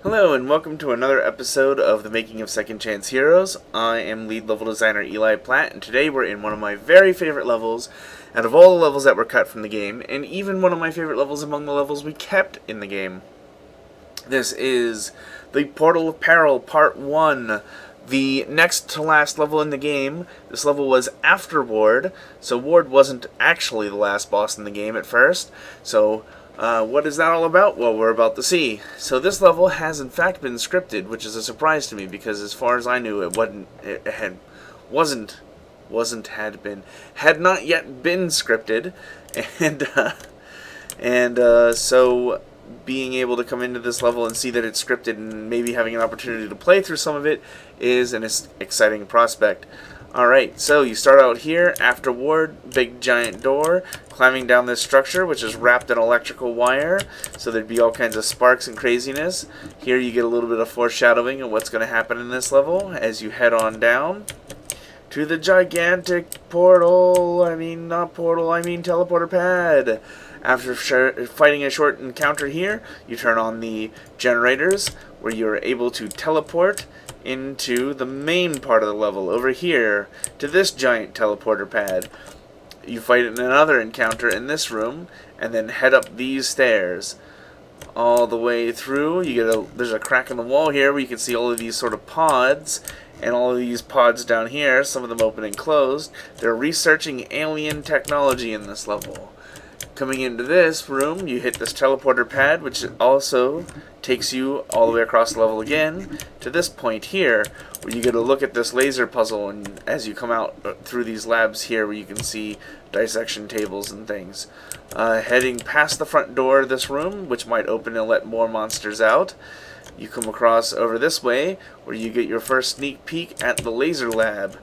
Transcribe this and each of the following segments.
Hello and welcome to another episode of the Making of Second Chance Heroes. I am lead level designer Eli Platt, and today we're in one of my very favorite levels out of all the levels that were cut from the game, and even one of my favorite levels among the levels we kept in the game. This is the Portal of Peril Part 1, the next to last level in the game. This level was after Ward, so Ward wasn't actually the last boss in the game at first, so what is that all about? Well, we're about to see. So this level has in fact been scripted, which is a surprise to me because as far as I knew, it had not yet been scripted, so being able to come into this level and see that it's scripted and maybe having an opportunity to play through some of it is an exciting prospect. Alright, so you start out here, after Ward, big giant door, climbing down this structure which is wrapped in electrical wire, so there'd be all kinds of sparks and craziness. Here you get a little bit of foreshadowing of what's going to happen in this level as you head on down to the gigantic teleporter pad. After fighting a short encounter here, you turn on the generators where you're able to teleport into the main part of the level over here to this giant teleporter pad. You fight in another encounter in this room and then head up these stairs all the way through. There's a crack in the wall here where you can see all of these sort of pods, and all of these pods down here, some of them open and closed. They're researching alien technology in this level. Coming into this room, you hit this teleporter pad, which also takes you all the way across the level again to this point here, where you get a look at this laser puzzle, and as you come out through these labs here where you can see dissection tables and things. Heading past the front door of this room, which might open and let more monsters out, you come across over this way where you get your first sneak peek at the laser lab.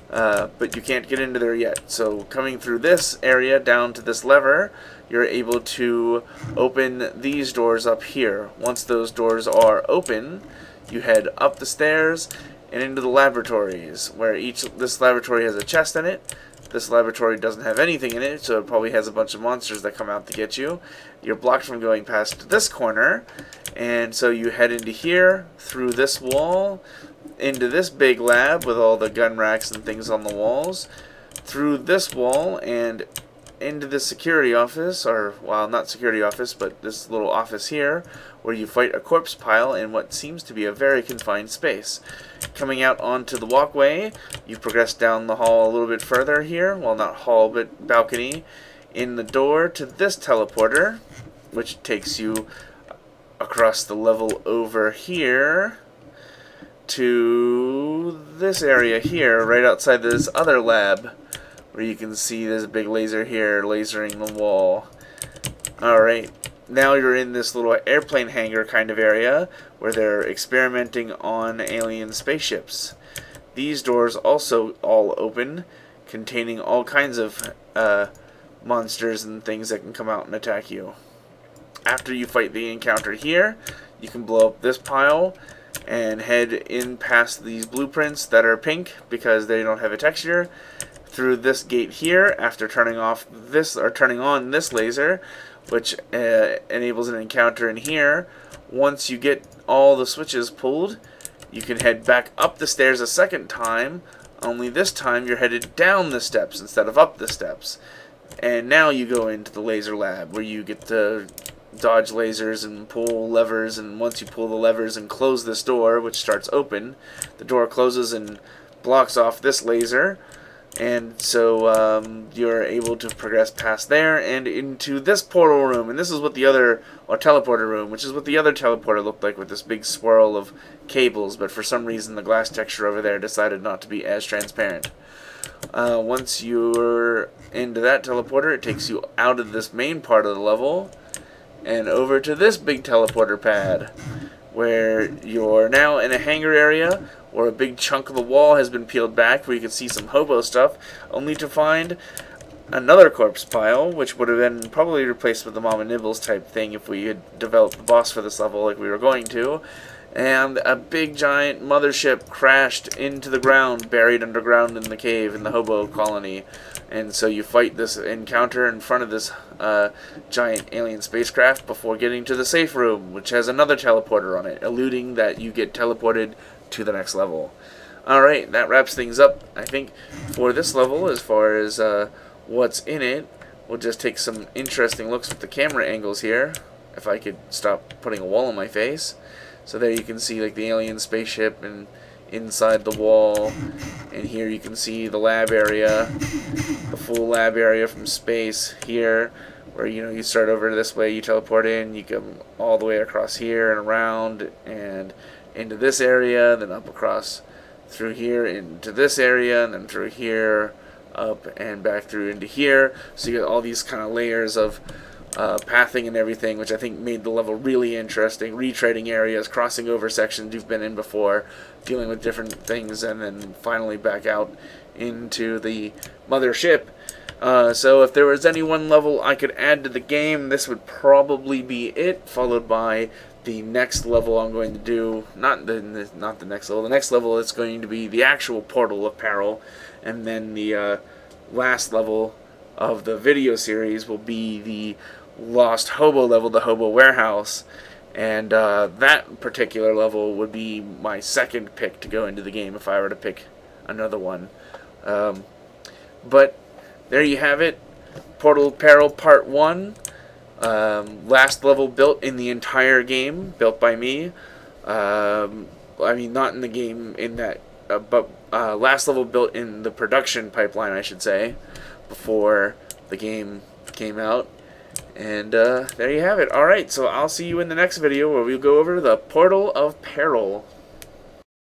But you can't get into there yet. So coming through this area down to this lever, you're able to open these doors up here. Once those doors are open, you head up the stairs and into the laboratories, where this laboratory has a chest in it. This laboratory doesn't have anything in it, so it probably has a bunch of monsters that come out to get you. You're blocked from going past this corner, and so you head into here, through this wall, into this big lab with all the gun racks and things on the walls, through this wall and into the security office, or, well, not security office, but this little office here, where you fight a corpse pile in what seems to be a very confined space. Coming out onto the walkway, you progress down the hall a little bit further here, well, not hall, but balcony, in the door to this teleporter, which takes you across the level over here to this area here, right outside this other lab, where you can see there's a big laser here lasering the wall. Alright, now you're in this little airplane hangar kind of area where they're experimenting on alien spaceships. These doors also all open, containing all kinds of monsters and things that can come out and attack you. After you fight the encounter here, you can blow up this pile and head in past these blueprints that are pink because they don't have a texture, through this gate here after turning on this laser, which enables an encounter in here. Once you get all the switches pulled, you can head back up the stairs a second time, only this time you're headed down the steps instead of up the steps. And now you go into the laser lab where you get to dodge lasers and pull levers, and once you pull the levers and close this door, which starts open, the door closes and blocks off this laser, and so you're able to progress past there and into this portal room, and this is what the other, or teleporter room, which is what the other teleporter looked like, with this big swirl of cables, but for some reason the glass texture over there decided not to be as transparent. Once you're into that teleporter, it takes you out of this main part of the level and over to this big teleporter pad, where you're now in a hangar area where a big chunk of the wall has been peeled back, where you can see some hobo stuff, only to find another corpse pile, which would have been probably replaced with the Mama Nibbles type thing if we had developed the boss for this level like we were going to. and a big giant mothership crashed into the ground, buried underground in the cave in the hobo colony. And so you fight this encounter in front of this giant alien spacecraft before getting to the safe room, which has another teleporter on it, eluding that you get teleported to the next level. Alright, that wraps things up, I think, for this level. As far as what's in it, we'll just take some interesting looks with the camera angles here. If I could stop putting a wall on my face. So there you can see like the alien spaceship and inside the wall, and here you can see the lab area, the full lab area from space here, where you start over this way, you teleport in, you come all the way across here and around and into this area, then up across through here into this area, and then through here up and back through into here. So you get all these kind of layers of pathing and everything, which I think made the level really interesting. Retreading areas, crossing over sections you've been in before, dealing with different things, and then finally back out into the mothership. So if there was any one level I could add to the game, this would probably be it, followed by the next level I'm going to do. Not the next level. The next level is going to be the actual Portal of Peril, and then the last level of the video series will be the Lost Hobo level, the Hobo Warehouse, and that particular level would be my second pick to go into the game if I were to pick another one. But there you have it, Portal Peril Part 1, last level built in the entire game, built by me. I mean, not in the game in that, but last level built in the production pipeline, I should say, before the game came out. And there you have it. Alright, so I'll see you in the next video where we'll go over the Portal of Peril.